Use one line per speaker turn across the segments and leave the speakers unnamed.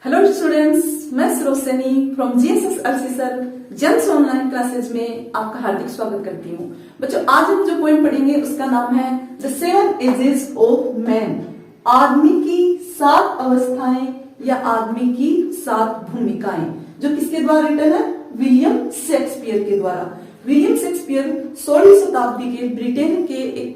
Hello students, मैं Saroj Saini from GSS Alsisar Gems online classes में आपका हार्दिक स्वागत करती हूँ। बच्चों, आज हम जो पोएम पढ़ेंगे उसका नाम है द 7 एजेस ऑफ मैन। आदमी की 7 अवस्थाएं या आदमी की 7 भूमिकाएं, जो किसके द्वारा रिटन है? विलियम शेक्सपियर के द्वारा। विलियम शेक्सपियर 16वीं शताब्दी के ब्रिटेन के एक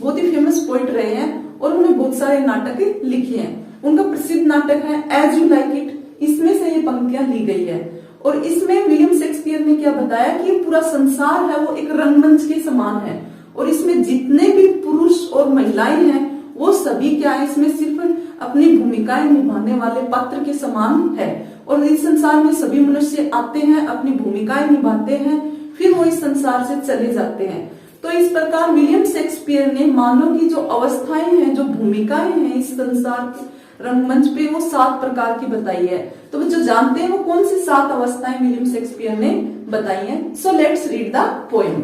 बहुत ही फेमस पोइट रहे हैं और उन्होंने बहुत सारे नाटक लिखे हैं। उनका प्रसिद्ध नाटक है एज यू लाइक इट। इसमें से ये पंक्तियां ली गई है और इसमें विलियम शेक्सपियर ने क्या बताया कि पूरा संसार है वो एक रंगमंच के समान है और इसमें जितने भी पुरुष और महिलाएं हैं वो सभी क्या है, इसमें सिर्फ अपनी भूमिकाएं निभाने वाले पात्र के समान है। और इस संसार में सभी मनुष्य आते हैं, अपनी भूमिकाएं निभाते हैं, फिर वो इस संसार से चले जाते हैं। तो इस प्रकार विलियम शेक्सपियर ने मानव की जो अवस्थाएं हैं, जो भूमिकाएं हैं इस संसार के रंगमंच पे, वो 7 प्रकार की बताई है। तो जो जानते हैं वो कौन सी 7 अवस्थाएं विलियम शेक्सपियर ने बताई हैं। So let's read the poem.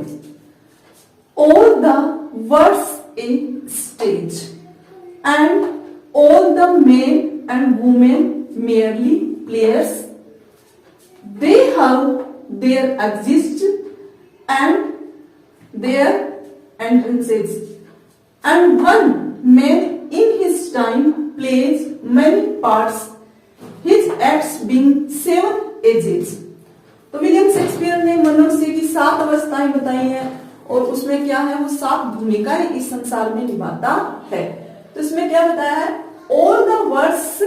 All the words in stage and all the main and women merely players. They have their exist and their entrances, and one man in his time plays many parts, his acts being 7 ages. तो William Shakespeare ने मनुष्य की 7 अवस्थाएं बताई हैं और उसमें क्या है, वो 7 भूमिकाएं इस संसार में निभाता है। तो इसमें क्या बताया है? All the words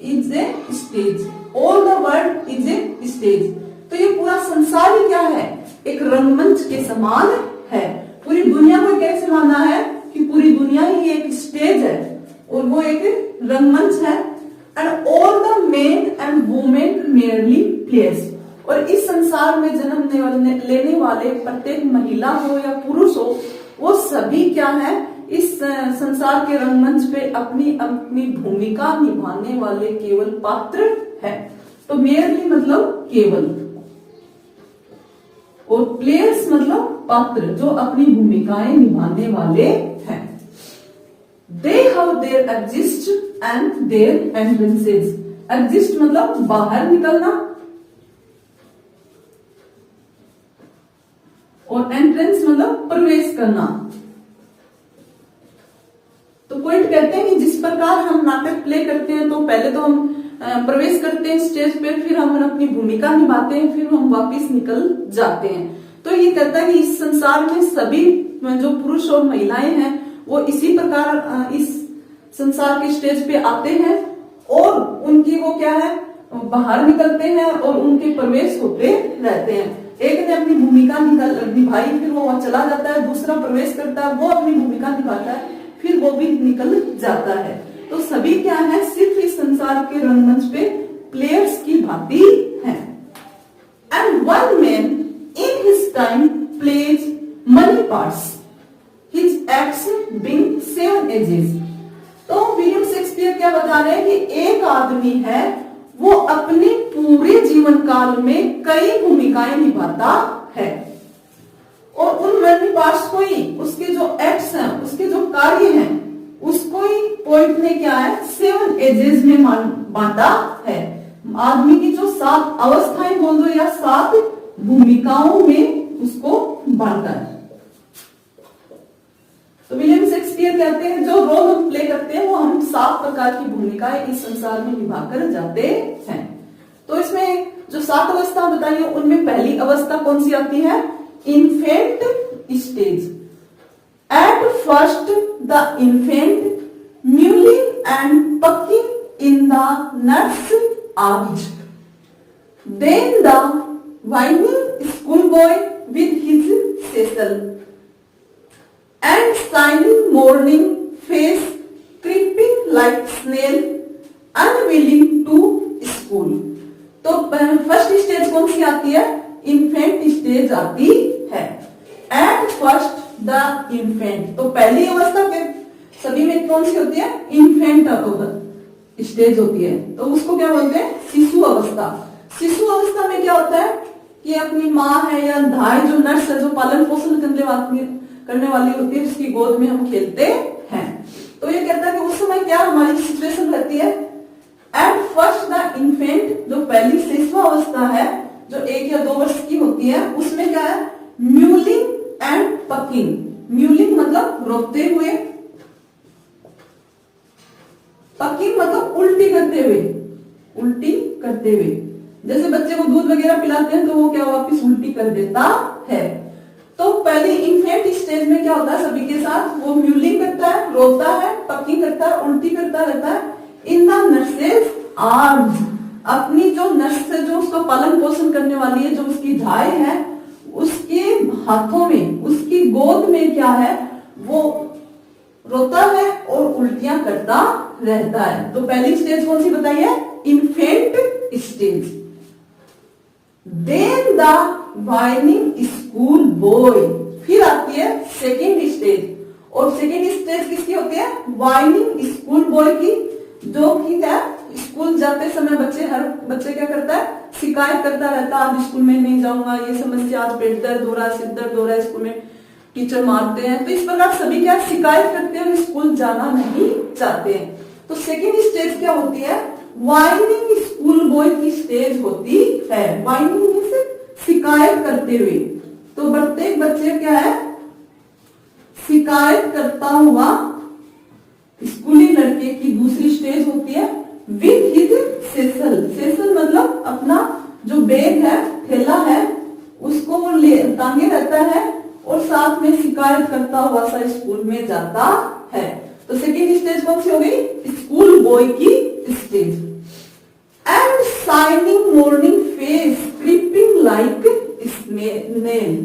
is a stage. All the world is a stage. तो ये पूरा संसार ही क्या है? एक रंगमंच के समान है। पूरी दुनिया को कैसे माना है कि पूरी दुनिया ही एक स्टेज है और वो एक रंगमंच है। And all the main and women merely players. और इस संसार में जन्म लेने वाले प्रत्येक महिला हो या पुरुष हो, वो सभी क्या है, इस संसार के रंगमंच पे अपनी अपनी भूमिका निभाने वाले केवल पात्र है। तो मेयरली मतलब केवल और प्लेयर्स मतलब पात्र जो अपनी भूमिकाएं निभाने वाले हैं। They have their exits and their entrances. Exits मतलब बाहर निकलना और एंट्रेंस मतलब प्रवेश करना। तो पॉइंट कहते हैं कि जिस प्रकार हम नाटक प्ले करते हैं तो पहले तो हम प्रवेश करते हैं स्टेज पे, फिर हम अपनी भूमिका निभाते हैं, फिर हम वापस निकल जाते हैं। तो ये कहता है कि इस संसार में सभी जो पुरुष और महिलाएं हैं वो इसी प्रकार इस संसार के स्टेज पे आते हैं और उनकी वो क्या है, बाहर निकलते हैं और उनके प्रवेश होते रहते हैं। एक ने अपनी भूमिका निभाई, फिर वो चला जाता है, दूसरा प्रवेश करता है, वो अपनी भूमिका निभाता है, फिर वो भी निकल जाता है। तो सभी क्या है, सिर्फ इस संसार के रंगमंच पे प्लेयर्स की भांति हैं। And one man in his time plays many parts, his acts being 7 ages. तो विलियम शेक्सपियर क्या बता रहे हैं कि एक आदमी है वो अपने पूरे जीवन काल में कई भूमिकाएं निभाता है और उन मनी पार्ट्स को ही, उसके जो एक्ट्स हैं, उसके जो कार्य हैं, उसको ही पोइट ने क्या है 7 एजेस में बांटा है। आदमी की जो 7 अवस्थाएं बोल दो या 7 भूमिकाओं में उसको बांटा है। तो विलियम शेक्सपियर कहते हैं जो रोल हम प्ले करते हैं वो हम 7 प्रकार की भूमिकाएं इस संसार में निभाकर जाते हैं। तो इसमें जो 7 अवस्था बताई है उनमें पहली अवस्था कौन सी आती है? Infant stage. At first, the infant mewling and pucking in the nurse arms. Then the whining schoolboy with his sessel and shining morning face creeping like snail, unwilling to school. तो फर्स्ट स्टेज कौन सी आती है? Infant stage आती है। At first the infant. तो पहली अवस्था के सभी में कौन सी होती है? इन्फेंट स्टेज होती है। तो उसको क्या बोलते हैं? शिशु अवस्था। शिशु अवस्था में क्या होता है कि अपनी माँ है या धाई जो नर्स है, जो पालन पोषण करने वाली होती है, उसकी गोद में हम खेलते हैं। तो ये कहता है कि उस समय क्या हमारी सिचुएशन रहती है, एट फर्स्ट द इन्फेंट, जो पहली शिशुअवस्था है जो 1 या 2 वर्ष की होती है, उसमें क्या है, म्यूलिंग एंड पकिंग। म्यूलिंग मतलब रोते हुए, पकिंग मतलब उल्टी करते हुए, उल्टी करते हुए। जैसे बच्चे को दूध वगैरह पिलाते हैं तो वो क्या वापिस उल्टी कर देता है। तो पहले इन्फेंट स्टेज में क्या होता है सभी के साथ, वो म्यूलिंग करता है, रोता है, पकिंग करता है, उल्टी करता रहता है। इन द नर्सेज आर्म्स, अपनी जो नर्स है जो उसका पालन पोषण करने वाली है, जो उसकी धाय है, उसके हाथों में, उसकी गोद में क्या है, वो रोता है और उल्टियां करता रहता है। तो पहली स्टेज कौन सी बताइए, infant stage. Then the whining schoolboy, फिर आती है सेकेंड स्टेज। और सेकेंड स्टेज किसकी होती है, वाइनिंग स्कूल बॉय की, जो कि क्या, स्कूल जाते समय हर बच्चे क्या करता है, शिकायत करता रहता है, आज स्कूल में नहीं जाऊंगा, ये समस्या, आज पेट दर्द हो रहा है, सिर दर्द हो रहा है, स्कूल में टीचर मारते हैं। तो इस प्रकार सभी क्या शिकायत करते हैं, स्कूल जाना नहीं चाहते हैं। तो सेकेंड स्टेज क्या होती है, वाइनिंग स्कूल बॉय की स्टेज होती है। वाइनिंग मीन्स शिकायत करते हुए। तो प्रत्येक बच्चे क्या है, शिकायत करता हुआ स्कूली लड़के की दूसरी स्टेज होती है विद हिज सेसल। सेसल मतलब अपना जो बैग है, थैला है, उसको वो ले टांगे रहता है और साथ में शिकायत करता हुआ सा स्कूल में जाता है। तो सेकेंड स्टेज कौन सी हो गई, स्कूल बॉय की stage. And shining morning face creeping like snail.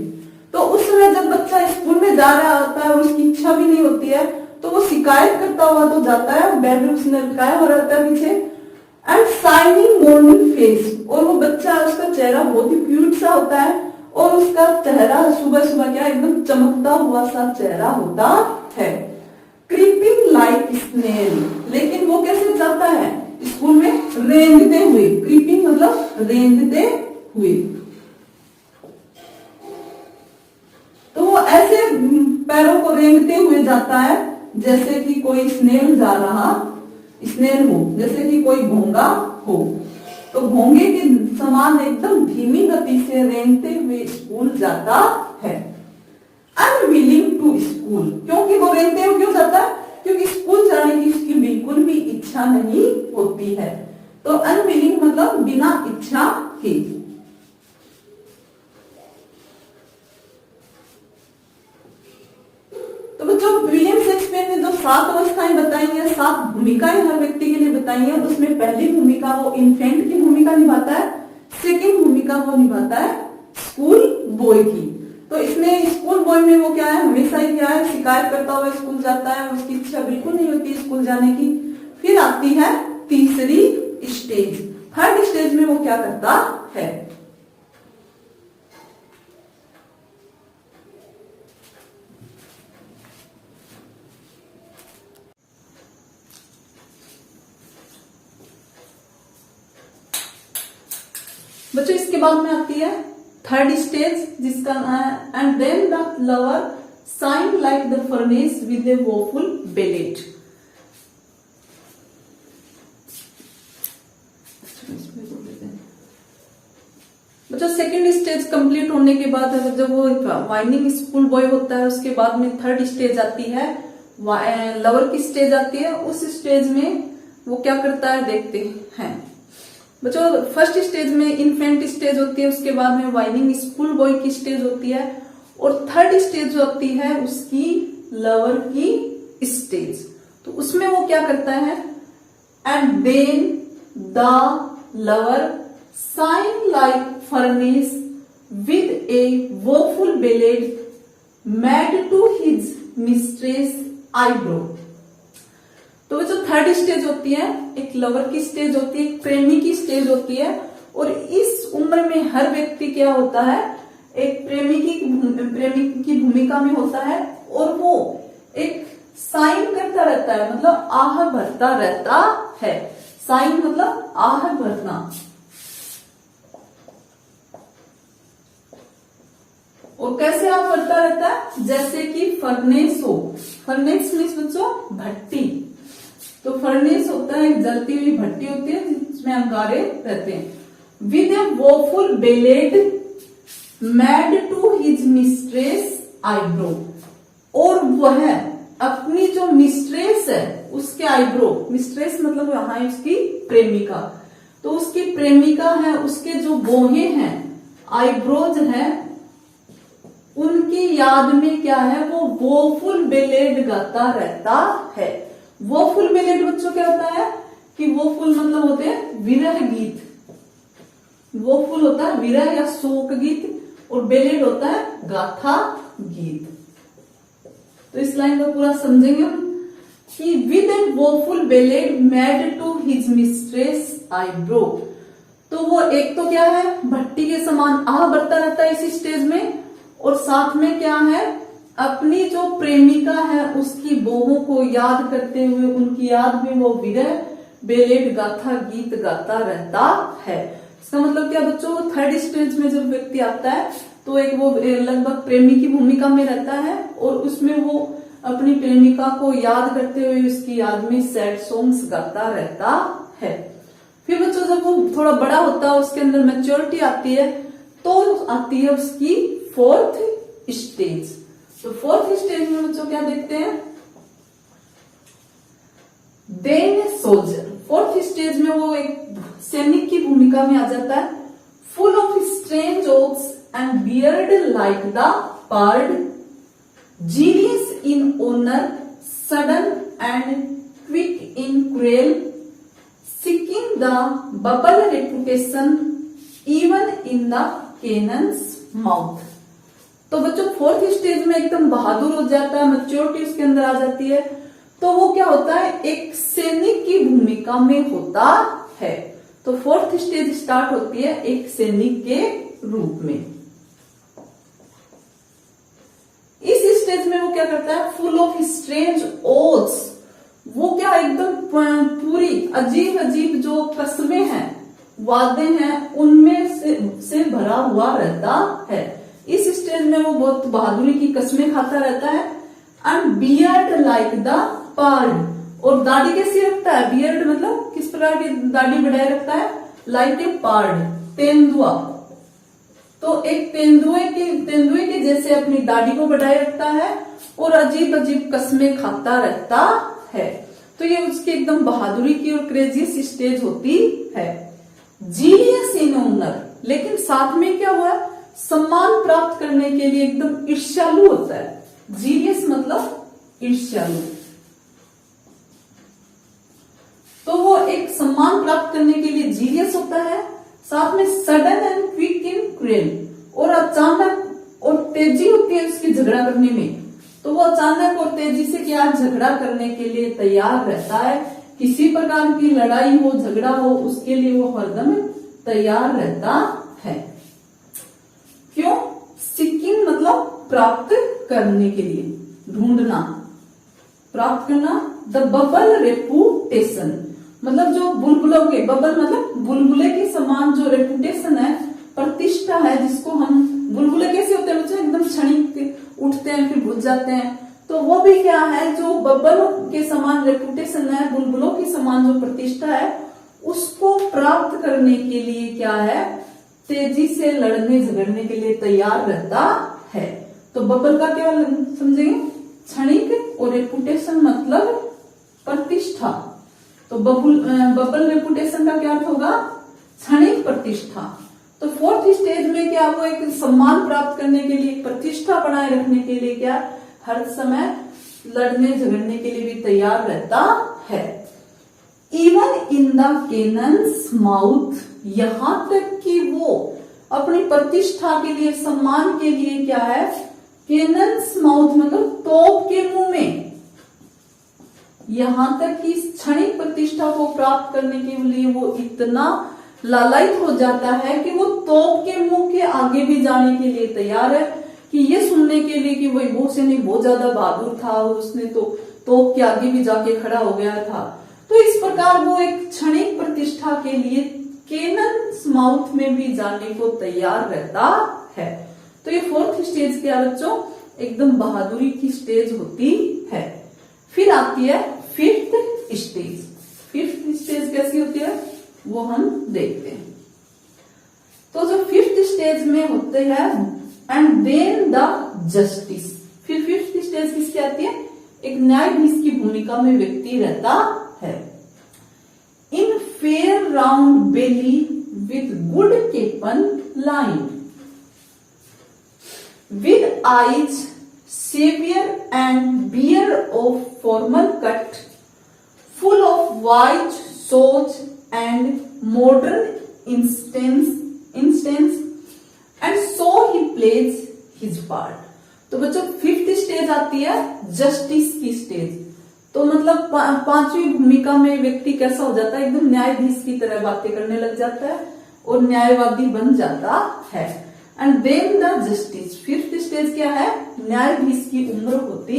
तो उस समय जब बच्चा स्कूल में जा रहा होता है और उसकी इच्छा भी नहीं होती है, तो वो शिकायत करता हुआ तो जाता है, बैग में उसने लटकाया हो रहता है पीछे। एंड शाइनिंग मॉर्निंग फेस, और वो बच्चा, उसका चेहरा बहुत ही क्यूट सा होता है और उसका चेहरा सुबह सुबह क्या एकदम चमकता हुआ सा चेहरा होता है। क्रीपिंग लाइक स्नेल, लेकिन वो कैसे जाता है स्कूल में, रेंगते हुए। क्रीपिंग मतलब रेंगते हुए। तो वो ऐसे पैरों को रेंगते हुए जाता है जैसे कि कोई स्नेल जा रहा, स्नेल हो, जैसे कि कोई घोंगा हो। तो घोंगे के समान एकदम धीमी गति से रेंगते हुए स्कूल जाता है। अनविलिंग टू स्कूल, क्योंकि वो रेंगते हुए क्यों जाता है, क्योंकि स्कूल जाने की उसकी बिल्कुल भी इच्छा नहीं होती है। तो अनविलिंग मतलब बिना इच्छा के। तो बच्चों, विलियम शेक्सपियर ने जो 7 अवस्थाएं बताई हैं, 7 भूमिकाएं हर व्यक्ति के लिए बताई हैं, उसमें पहली भूमिका वो इन्फेंट की भूमिका निभाता है, सेकेंड भूमिका वो निभाता है स्कूल बॉय की। तो इसमें स्कूल बॉय में वो क्या है, हमेशा ही क्या है, शिकायत करता हुआ स्कूल जाता है, उसकी इच्छा बिल्कुल नहीं होती स्कूल जाने की। फिर आती है तीसरी स्टेज, थर्ड स्टेज में वो क्या करता है। बच्चों, इसके बाद में आती है थर्ड स्टेज, जिसका and then the lover sighing like the furnace with a woeful ballad. बच्चों, सेकेंड स्टेज कंप्लीट होने के बाद जब वो वाइनिंग स्कूल बॉय होता है, उसके बाद में थर्ड स्टेज आती है, लवर की स्टेज आती है। उस स्टेज में वो क्या करता है देखते हैं। बच्चों, फर्स्ट स्टेज में इन्फेंट स्टेज होती है, उसके बाद में वाइनिंग स्कूल बॉय की स्टेज होती है, और थर्ड स्टेज जो होती है उसकी लवर की स्टेज। तो उसमें वो क्या करता है, and then the lover sighing like furnace with a woeful ballad made to his mistress eyebrow. तो जो थर्ड स्टेज होती है, एक लवर की स्टेज होती है, एक प्रेमी की स्टेज होती है। और इस उम्र में हर व्यक्ति क्या होता है, एक प्रेमी की भूमिका में होता है, और वो एक साइन करता रहता है, मतलब आह भरता रहता है। साइन मतलब आह भरना। और कैसे आह भरता रहता है, जैसे कि फर्नेस हो। फर्नेस मीन्स बच्चों भट्टी। तो फर्नेस होता है एक जलती हुई भट्टी होती है जिसमें अंगारे रहते हैं। With a woeful ballad made to his mistress eyebrow, और वह अपनी जो मिस्ट्रेस है उसके आईब्रो, मिस्ट्रेस मतलब यहाँ है उसकी प्रेमिका, तो उसकी प्रेमिका है उसके जो बोहे हैं आईब्रोज हैं उनकी याद में क्या है वो वोफुल बेलेड गाता रहता है। वोफुल बेलेड बच्चों क्या होता है कि वोफुल मतलब होते हैं विरह गीत, वोफुल होता है विरह या शोक गीत और बेलेड होता है गाथा गीत। तो इस लाइन को पूरा समझेंगे हम कि with a woeful ballad made to his mistress eyebrow, तो वो एक तो क्या है भट्टी के समान आह बढ़ता रहता है इसी स्टेज में, और साथ में क्या है अपनी जो प्रेमिका है उसकी बोहों को याद करते हुए उनकी याद में वो विरह बेलेड गाथा गीत गाता रहता है। इसका मतलब क्या बच्चों, थर्ड स्टेज में जब व्यक्ति आता है तो एक वो लगभग प्रेमी की भूमिका में रहता है और उसमें वो अपनी प्रेमिका को याद करते हुए उसकी याद में सैड सॉन्ग्स गाता रहता है। फिर बच्चों जब वो थोड़ा बड़ा होता है उसके अंदर मैच्योरिटी आती है तो आती है उसकी फोर्थ स्टेज। तो फोर्थ स्टेज में बच्चों क्या देखते हैं, देन सोल्जर। फोर्थ स्टेज में वो एक सैनिक की भूमिका में आ जाता है, full of strange jokes and beard like the pard, genius in honour, sudden and quick in cruel, seeking the bubble reputation even in the cannon's mouth. तो बच्चों फोर्थ स्टेज में एकदम बहादुर हो जाता है, मैच्योरिटी उसके अंदर आ जाती है, तो वो क्या होता है एक सैनिक की भूमिका में होता है। तो फोर्थ स्टेज स्टार्ट होती है एक सैनिक के रूप में। इस स्टेज में वो क्या करता है, फुल ऑफ स्ट्रेंज ओथ्स, वो क्या एकदम पूरी अजीब अजीब जो कस्में हैं वादे हैं उनमें से भरा हुआ रहता है। इस स्टेज में वो बहुत बहादुरी की कस्में खाता रहता है। एंड बियर्ड लाइक द पार्ड, और दाढ़ी कैसी रखता है, बियर्ड मतलब किस प्रकार की दाढ़ी बढ़ाए रखता है, लाइक ए पार्ड, तेंदुआ। तो एक तेंदुए के जैसे अपनी दाढ़ी को बढ़ाए रखता है और अजीब अजीब कस्में खाता रहता है। तो ये उसकी एकदम बहादुरी की और क्रेजियस स्टेज होती है। जीनियस इन ओनर, लेकिन साथ में क्या हुआ, सम्मान प्राप्त करने के लिए एकदम ईर्ष्यालु होता है। जीनियस मतलब ईर्ष्यालु, तो वो एक सम्मान प्राप्त करने के लिए जीनियस होता है, साथ में sudden and quick in cruel, और अचानक और तेजी होती है उसकी झगड़ा करने में, तो वो अचानक और तेजी से क्या झगड़ा करने के लिए तैयार रहता है। किसी प्रकार की लड़ाई हो झगड़ा हो उसके लिए वो हरदम तैयार रहता है। क्यों, सीकिंग मतलब प्राप्त करने के लिए, ढूंढना, प्राप्त करना। द बबल रेपुटेशन मतलब जो बुलबुलों के, बबल मतलब बुलबुले के समान जो रेपुटेशन है, प्रतिष्ठा है, जिसको हम बुलबुले कैसे होते हैं बच्चे, एकदम क्षणिक उठते हैं फिर बुझ जाते हैं, तो वो भी क्या है जो बबल के समान रेपुटेशन है, बुलबुलों के समान जो प्रतिष्ठा है उसको प्राप्त करने के लिए क्या है, तेजी से लड़ने झगड़ने के लिए तैयार रहता है। तो बबल का क्या समझेंगे, क्षणिक, और रेपुटेशन मतलब प्रतिष्ठा। तो बबल रेपुटेशन का क्या अर्थ होगा, क्षणिक प्रतिष्ठा। तो फोर्थ स्टेज में क्या, वो एक सम्मान प्राप्त करने के लिए, प्रतिष्ठा बनाए रखने के लिए क्या हर समय लड़ने झगड़ने के लिए भी तैयार रहता है। Even in the cannon's mouth, यहां तक कि वो अपनी प्रतिष्ठा के लिए, सम्मान के लिए क्या है, कैनन्स माउथ मतलब तोप के मुंह में, यहां तक कि क्षणिक प्रतिष्ठा को प्राप्त करने के लिए वो इतना लालायित हो जाता है कि वो तोप के मुंह के आगे भी जाने के लिए तैयार है, कि ये सुनने के लिए कि वो सैनिक बहुत ज्यादा बहादुर था, उसने तो तोप के आगे भी जाके खड़ा हो गया था। तो इस प्रकार वो एक क्षणिक प्रतिष्ठा के लिए कैनन्स माउथ में भी जाने को तैयार रहता है। तो ये फोर्थ स्टेज क्या बच्चों, एकदम बहादुरी की स्टेज होती है। फिर आती है फिफ्थ स्टेज। फिफ्थ स्टेज कैसी होती है वो हम देखते हैं। तो जो फिफ्थ स्टेज में होते हैं एंड देन द जस्टिस। फिर फिफ्थ स्टेज किसकी आती है, एक न्यायाधीश की भूमिका में व्यक्ति रहता है। In fair round belly with good capon line with eyes severe and beard of formal cut, full of wise soch and modern instance, and so he plays his part। तो बच्चों फिफ्थ स्टेज आती है justice की stage. तो मतलब पांचवी भूमिका में व्यक्ति कैसा हो जाता है, एकदम न्यायाधीश की तरह बातें करने लग जाता है और न्यायवादी बन जाता है। And then the justice, fifth stage क्या है, न्यायाधीश की उम्र होती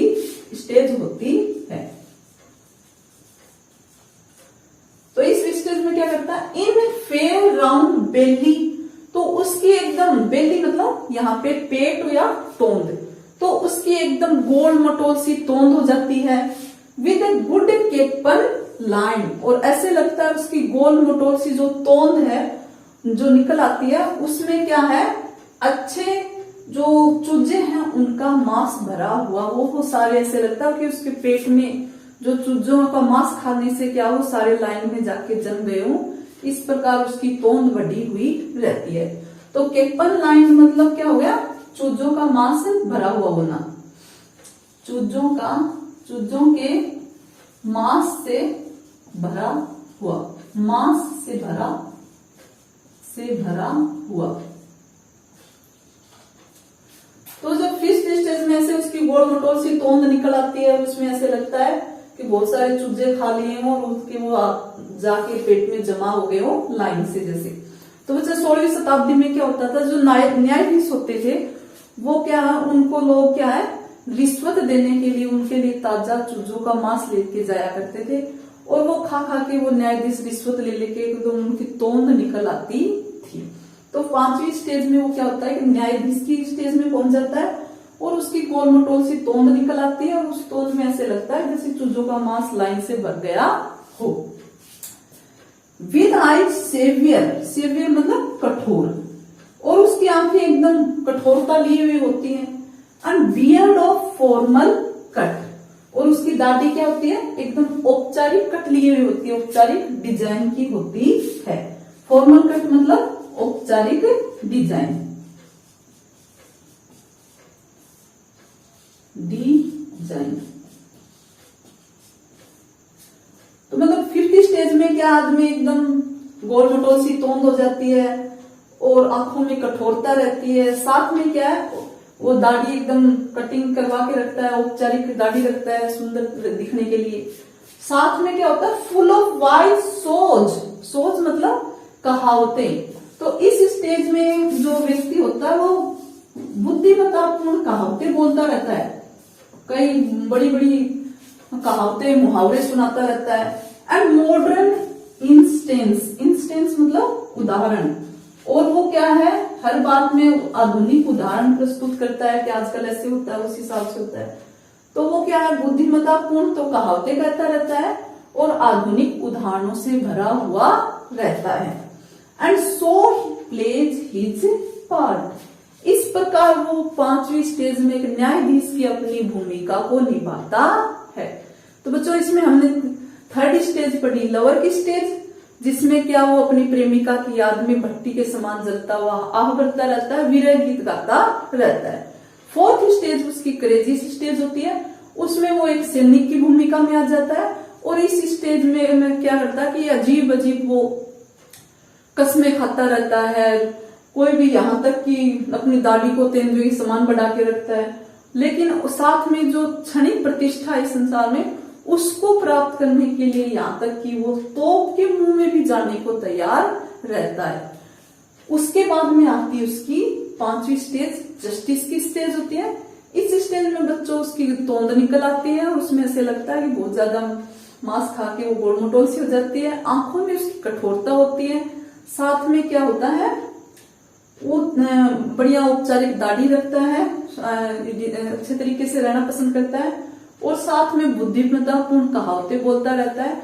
स्टेज होती है। तो इस स्टेज में क्या करता है, इन फेयर राउंड बेली, तो उसकी एकदम बेली मतलब यहाँ पे पेट या तोंद, तो उसकी एकदम गोल मटोल सी तोंद हो जाती है। With a good capon line, और ऐसे लगता है उसकी गोल मटोल सी जो तोंद है जो निकल आती है उसमें क्या है, अच्छे जो चूजे हैं उनका मांस भरा हुआ, वो सारे ऐसे लगता है कि उसके पेट में जो चूजों का मांस खाने से क्या वो सारे लाइन में जाके जम गए हो, इस प्रकार उसकी तोंद बढ़ी हुई रहती है। तो केपन लाइन मतलब क्या हो गया, चूजों का मांस भरा हुआ होना, चूजों के मांस से भरा हुआ, मांस से भरा हुआ। तो जब फिफ्थ स्टेज में ऐसे उसकी गोल मटोल सी तोंद निकल आती है और उसमें ऐसे लगता है कि बहुत सारे चूजे खा लिए हो और उसके वो जाके पेट में जमा हो गए हो लाइन से जैसे। तो बच्चा 16वीं शताब्दी में क्या होता था, जो न्यायाधीश होते थे वो क्या है, उनको लोग क्या है रिश्वत देने के लिए उनके लिए ताजा चूजों का मांस लेके जाया करते थे और वो खा के वो न्यायाधीश रिश्वत ले लेके तो उनकी तोंद निकल आती थी। तो पांचवी स्टेज में वो क्या होता है कि न्यायाधीश की स्टेज में पहुंच जाता है और उसकी गोल मटोल सी तोंद निकल आती है और उस तोंद में ऐसे लगता है जैसे चूजों का मांस लाइन से भर गया हो। विद आइज सेवियर मतलब कठोर, और उसकी आंखें एकदम कठोरता लिए हुई होती हैं। And beard of formal cut, और उसकी दाढ़ी क्या होती है, एकदम औपचारिक कट लिए हुई होती है, औपचारिक डिजाइन की होती है। फॉर्मल कट मतलब औपचारिक डिजाइन। तो मतलब फिफ्थ स्टेज में क्या आदमी एकदम गोल मटोल सी तोंद हो जाती है और आंखों में कठोरता रहती है, साथ में क्या है वो दाढ़ी एकदम कटिंग करवा के रखता है, औपचारिक दाढ़ी रखता है सुंदर दिखने के लिए। साथ में क्या होता है, फुल ऑफ वाइज सोच मतलब कहावतें। तो इस स्टेज में जो व्यक्ति होता है वो बुद्धिमत्तापूर्ण कहावतें बोलता रहता है, कई बड़ी बड़ी कहावतें मुहावरे सुनाता रहता है। एंड मॉडर्न इंस्टेंस मतलब उदाहरण, और वो क्या है हर बात में आधुनिक उदाहरण प्रस्तुत करता है कि आजकल ऐसे होता है उस हिसाब से होता है। तो वो क्या है बुद्धिमत्तापूर्ण तो कहावतें कहता रहता है और आधुनिक उदाहरणों से भरा हुआ रहता है। And so he plays his part, इस प्रकार वो पांचवी स्टेज में एक न्यायाधीश की अपनी भूमिका को निभाता है। तो बच्चों इसमें हमने थर्ड स्टेज पढ़ी, लवर की स्टेज, जिसमें क्या वो अपनी प्रेमिका की याद में भट्टी के समान जलता हुआ आह भरता रहता है, विरह गीत गाता रहता है। फोर्थ स्टेज उसकी क्रेजी स्टेज होती है, उसमें वो एक सैनिक की भूमिका में आ जाता है और इस स्टेज में क्या करता है कि अजीब अजीब वो कस्में खाता रहता है, कोई भी यहाँ तक कि अपनी दाढ़ी को तेंदुए के समान बढ़ा के रखता है, लेकिन साथ में जो क्षणिक प्रतिष्ठा है संसार में उसको प्राप्त करने के लिए यहाँ तक कि वो तोप के मुंह में भी जाने को तैयार रहता है। उसके बाद में आती है उसकी पांचवी स्टेज, जस्टिस की स्टेज होती है। इस स्टेज में बच्चों उसकी तोंद निकल आती है और उसमें ऐसे लगता है कि बहुत ज्यादा मांस खा के वो गोल मटोल सी हो जाती है, आंखों में उसकी कठोरता होती है, साथ में क्या होता है वो बढ़िया औपचारिक दाढ़ी रखता है, अच्छे तरीके से रहना पसंद करता है और साथ में बुद्धिमत्तापूर्ण कहावतें बोलता रहता है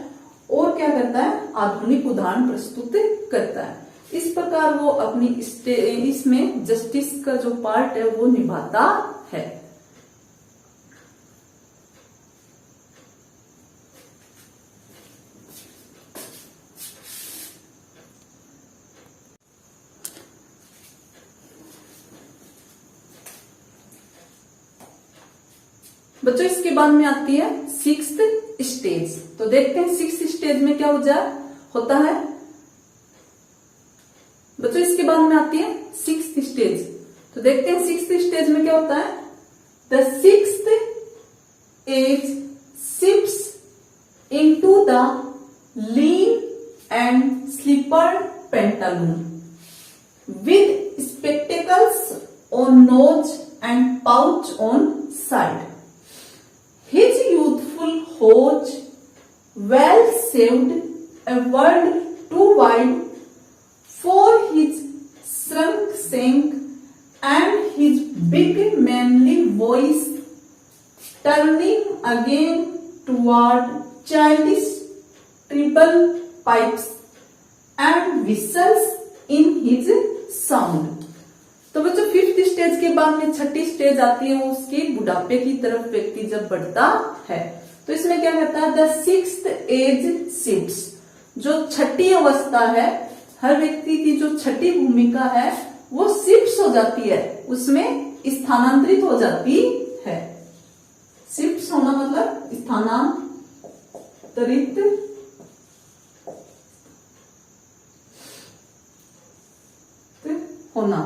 और क्या करता है, आधुनिक उदाहरण प्रस्तुत करता है। इस प्रकार वो अपनी इसमें जस्टिस का जो पार्ट है वो निभाता है। बच्चों इसके बाद में आती है सिक्स्थ स्टेज। तो देखते हैं सिक्स्थ स्टेज में क्या होता है। बच्चों इसके बाद में आती है सिक्स्थ स्टेज। तो देखते हैं सिक्स्थ स्टेज में क्या होता है। The sixth age shifts into the lean and slipper pantaloon with spectacles on nose and pouch on side. His youthful hose, well saved, a word too wide for his shrunk shank, and his big manly voice turning again toward childish treble pipes and whistles in his sound। तो बच्चों fifth stage के बाद में छठी stage आती है, वो उसके बुढ़ापे की तरफ व्यक्ति जब बढ़ता है। तो इसमें क्या कहता है, द सिक्स्थ एज शिफ्ट्स, जो छठी अवस्था है, हर व्यक्ति की जो छठी भूमिका है वो शिफ्ट हो जाती है, उसमें स्थानांतरित हो जाती है। शिफ्ट होना मतलब स्थानांतरित होना।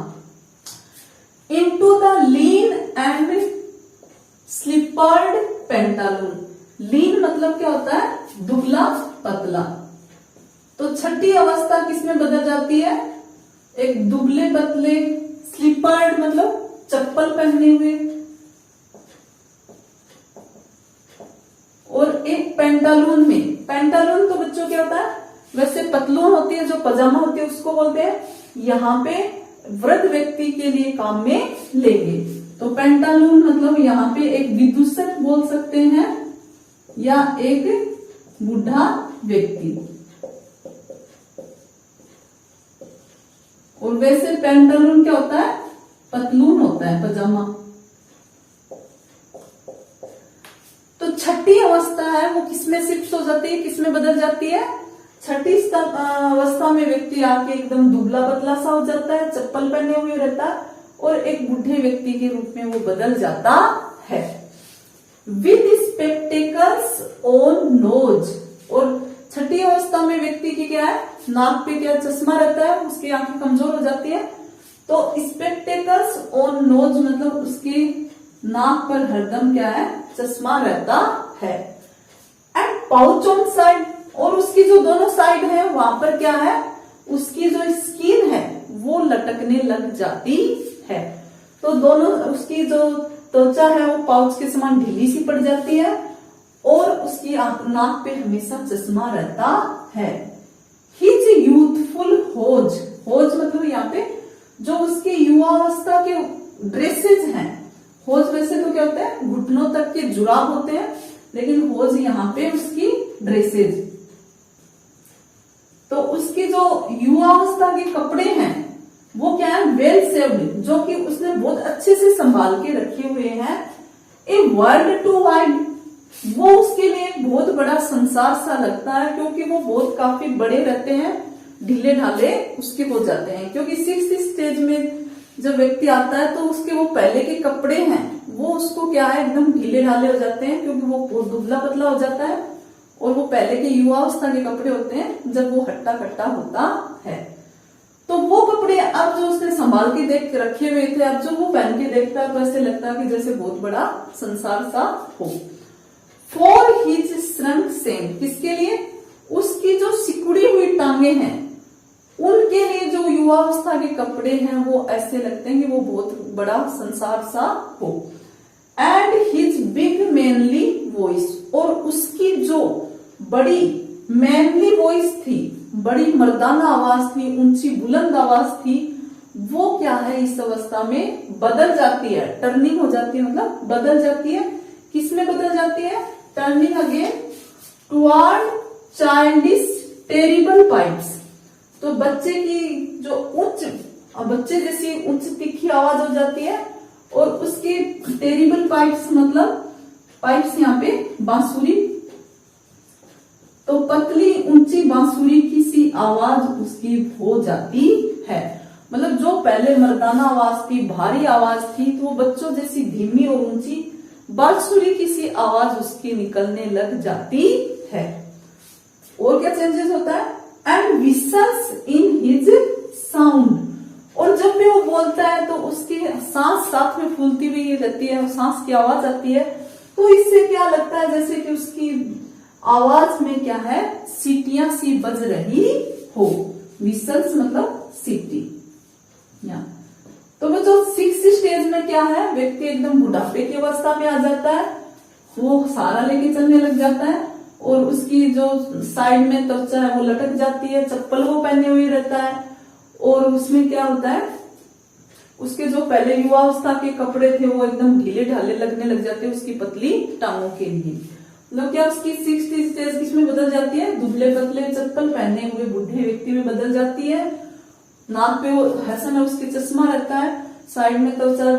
Into the lean and slippered pantaloon। लीन मतलब क्या होता है, दुबला पतला। तो छठी अवस्था किसमें बदल जाती है, एक दुबले पतले, स्लीपर्ड मतलब चप्पल पहने हुए, और एक पेंटालून में। पेंटालून तो बच्चों क्या होता है, वैसे पतलून होती है जो पजामा होती है उसको बोलते हैं, यहाँ पे वृद्ध व्यक्ति के लिए काम में लेंगे। तो पेंटालून मतलब यहाँ पे एक विदूषक बोल सकते हैं या एक बूढ़ा व्यक्ति। और वैसे पेंटालून क्या होता है, पतलून होता है, पजामा। तो छठी अवस्था है वो किसमें शिफ्ट हो जाती है, किसमें बदल जाती है। छठी अवस्था में व्यक्ति आके एकदम दुबला पतला सा हो जाता है, चप्पल पहने हुए रहता है, और एक बूढ़े व्यक्ति के रूप में वो बदल जाता है। With spectacles on nose. और छठी अवस्था में व्यक्ति की क्या है, नाक पे क्या चश्मा रहता है, उसकी आंखें कमजोर हो जाती है। तो स्पेक्टेकल्स ऑन नोज मतलब उसकी नाक पर हरदम क्या है, चश्मा रहता है। एंड पाउच ऑन साइड, और उसकी जो दोनों साइड है वहां पर क्या है, उसकी जो स्किन है वो लटकने लग जाती है। तो दोनों उसकी जो त्वचा है वो पाउच के समान ढीली सी पड़ जाती है, और उसकी नाक पे हमेशा चश्मा रहता है। हिज यूथफुल होज, होज मतलब यहाँ पे जो उसके युवावस्था के ड्रेसेज हैं। होज वैसे तो क्या होता है, घुटनों तक के जुराब होते हैं, लेकिन होज यहाँ पे उसकी ड्रेसेज। तो उसकी जो युवावस्था के कपड़े हैं वो क्या है, वेल सेव्ड, जो कि उसने बहुत अच्छे से संभाल के रखे हुए हैं। ए वर्ल्ड टू वाइड, वो उसके लिए एक बहुत बड़ा संसार सा लगता है, क्योंकि वो बहुत काफी बड़े रहते हैं, ढीले ढाले उसके हो जाते हैं। क्योंकि सिक्स्थ स्टेज में जब व्यक्ति आता है तो उसके वो पहले के कपड़े हैं वो उसको क्या है, एकदम ढीले ढाले हो जाते हैं, क्योंकि वो बहुत दुबला पतला हो जाता है, और वो पहले के युवावस्था के कपड़े होते हैं जब वो हट्टा कट्टा होता है। तो वो कपड़े अब जो उसने संभाल के देख रखे हुए थे, अब जो वो पहन के देखता है तो ऐसे लगता है कि जैसे बहुत बड़ा संसार सा हो। फॉर हिज श्रंक सेम, किसके लिए, उसकी जो सिकुड़ी हुई टांगे हैं उनके लिए जो युवावस्था के कपड़े हैं वो ऐसे लगते हैं कि वो बहुत बड़ा संसार सा हो। And his big manly voice, और उसकी जो बड़ी मैनली वॉइस थी, बड़ी मर्दाना आवाज थी, ऊंची बुलंद आवाज थी, वो क्या है इस अवस्था में बदल जाती है, टर्निंग हो जाती है, मतलब बदल जाती है। किसमें बदल जाती है, turning again toward childish terrible pipes. तो बच्चे की जो बच्चे जैसी उच्च तीखी आवाज हो जाती है, और उसके टेरिबल पाइप्स मतलब पाइप्स यहाँ पे बांसुरी, तो पतली ऊंची बांसुरी की सी आवाज उसकी हो जाती है। मतलब जो पहले मर्दाना आवाज थी, भारी आवाज थी, तो वो बच्चों जैसी धीमी और ऊंची बांसुरी की सी आवाज उसकी निकलने लग जाती है। और क्या चेंजेस होता है? And whistles in his sound. और जब भी वो बोलता है तो उसकी सांस साथ में फूलती हुई रहती है, सांस की आवाज आती है। तो इससे क्या लगता है जैसे कि उसकी आवाज में क्या है, सीटियां सी बज रही हो। विसल्स मतलब सीटी। तो वो जो 6th स्टेज में क्या है, व्यक्ति एकदम बुढ़ापे की अवस्था में आ जाता है, वो सहारा लेके चलने लग जाता है, और उसकी जो साइड में त्वचा है वो लटक जाती है, चप्पल वो पहने हुए रहता है। और उसमें क्या होता है, उसके जो पहले युवावस्था के कपड़े थे वो एकदम ढीले ढाले लगने लग जाते हैं उसकी पतली टांगों के लिए। मतलब क्या उसकी 6th स्टेज किसमें बदल जाती है? दुबले पतले चप्पल पहने हुए बूढ़े व्यक्ति में बदल जाती है। नाक पे वो हर समय उसके चश्मा रहता है, साइड में त्वचा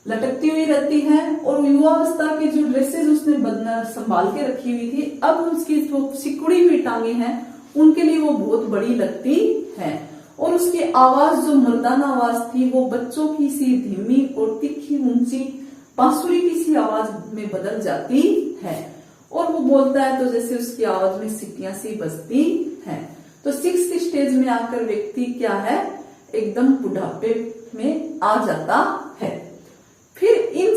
लटकती हुई रहती है, और युवावस्था की जो ड्रेसेस उसने संभाल के रखी हुई थी, अब उसकी जो सिकुड़ी हुई टांगे हैं उनके लिए वो बहुत बड़ी लगती है। और उसकी आवाज जो मर्दाना आवाज थी वो बच्चों की सी धीमी और तीखी ऊंची बांसुरी की सी आवाज में बदल जाती है। और वो बोलता है तो जैसे उसकी आवाज में सीटियां सी बजती है। तो 6th स्टेज में आकर व्यक्ति क्या है, एकदम बुढ़ापे में आ जाता है। फिर इन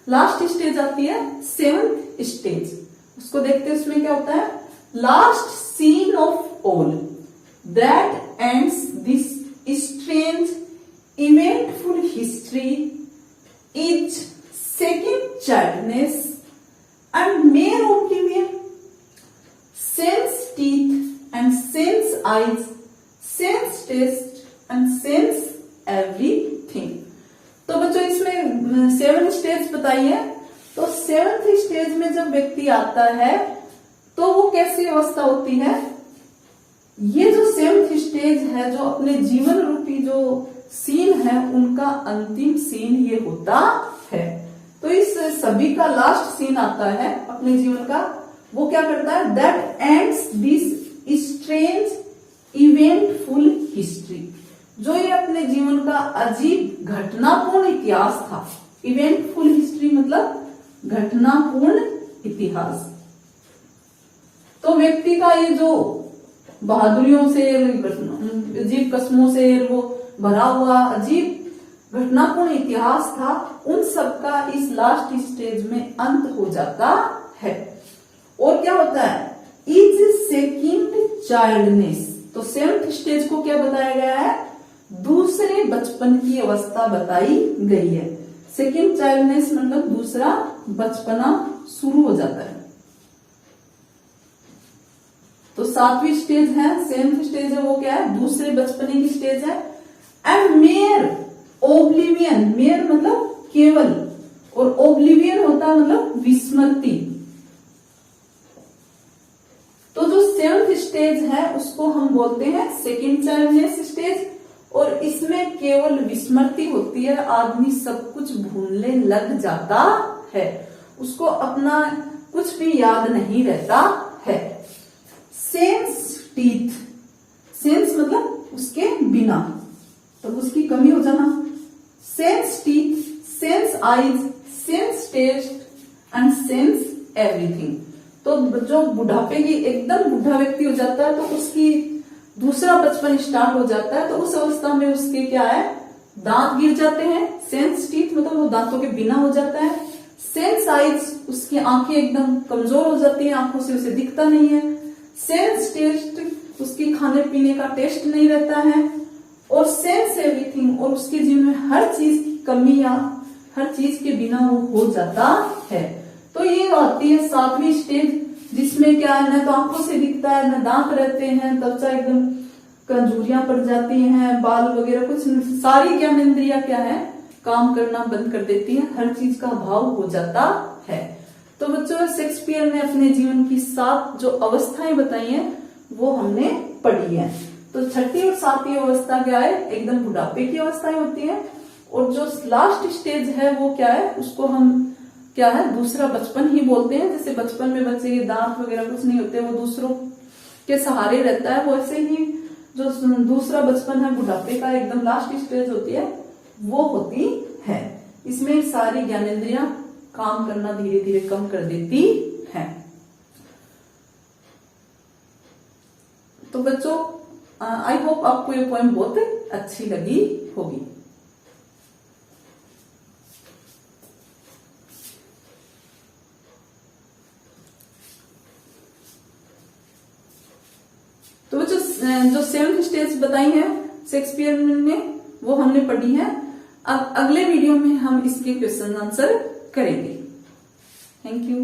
लास्ट स्टेज आती है 7th स्टेज। उसको देखते हैं, उसमें क्या होता है? Last scene of all that ends this strange eventful history is second childishness and mere oblivion, sans teeth and sans eyes, sans taste and sans everything. तो बच्चों इसमें 7 स्टेज बताई है। तो 7th स्टेज में जब व्यक्ति आता है तो वो कैसी अवस्था होती है? ये जो 7th स्टेज है, जो अपने जीवन रूपी जो सीन है उनका अंतिम सीन ये होता है। तो इस सभी का लास्ट सीन आता है अपने जीवन का। वो क्या करता है? That ends this strange eventful history. जो ये अपने जीवन का अजीब घटनापूर्ण इतिहास था। इवेंटफुल हिस्ट्री मतलब घटनापूर्ण इतिहास। तो व्यक्ति का ये जो बहादुरियों से, अजीब कस्मों से वो भरा हुआ अजीब घटनापूर्ण इतिहास था, उन सब का इस लास्ट स्टेज में अंत हो जाता है। और क्या होता है? Is second childishness. तो 7th स्टेज को क्या बताया गया है? दूसरे बचपन की अवस्था बताई गई है। सेकंड चाइल्डनेस मतलब दूसरा बचपना शुरू हो जाता है। तो 7वीं स्टेज है, 7th स्टेज है, वो क्या है? दूसरे बचपने की स्टेज है। एंड मेयर ओब्लिवियन, मेयर मतलब केवल, और ओब्लिवियन होता है मतलब विस्मृति। तो जो 7th स्टेज है उसको हम बोलते हैं सेकंड चाइल्डनेस स्टेज। और इसमें केवल विस्मृति होती है, आदमी सब कुछ भूलने लग जाता है, उसको अपना कुछ भी याद नहीं रहता है। सेंस टीथ, सेंस मतलब उसके बिना, तो उसकी कमी हो जाना। Sans teeth, sans eyes, sans taste and sans everything. तो जो बुढ़ापे की एकदम बुढ़ा व्यक्ति हो जाता है तो उसकी दूसरा बचपन स्टार्ट हो जाता है। तो उस अवस्था में उसके क्या है? दांत गिर जाते हैं। सेंस टीथ मतलब वो दांतों के बिना हो जाता है। सेंस आईज, उसकी आंखें एकदम कमजोर हो जाती हैं, आंखों से उसे दिखता नहीं है। सेंस टेस्ट, उसकी खाने पीने का टेस्ट नहीं रहता है। और सेंस एवरीथिंग, और उसके जीवन में हर चीज की कमी या हर चीज के बिना वो हो जाता है। तो ये आती है 7वीं स्टेज, जिसमें क्या है, न तो आंखों से दिखता है, न दांत रहते हैं, त्वचा एकदम कंजूरियां पड़ जाती हैं, बाल वगैरह कुछ, सारी ज्ञानेंद्रियां क्या है? काम करना बंद कर देती है, हर चीज का अभाव हो जाता है। तो बच्चों शेक्सपियर ने अपने जीवन की 7 जो अवस्थाएं बताई हैं वो हमने पढ़ी है। तो छठी और 7वीं अवस्था क्या है, एकदम बुढ़ापे की अवस्थाएं होती हैं, और जो लास्ट स्टेज है वो क्या है, उसको हम क्या है दूसरा बचपन ही बोलते हैं। जैसे बचपन में बच्चे के दांत वगैरह कुछ नहीं होते, वो दूसरों के सहारे रहता है, वैसे ही जो दूसरा बचपन है बुढ़ापे का एकदम लास्ट स्टेज होती है वो होती है। इसमें सारी ज्ञानेंद्रियां काम करना धीरे धीरे कम कर देती है। तो बच्चों आई होप आपको ये पोएम बहुत अच्छी लगी होगी। तो बच्चों जो 7 स्टेज बताई है शेक्सपियर ने वो हमने पढ़ी है। अब अगले वीडियो में हम इसके क्वेश्चन आंसर करेंगे। Thank you.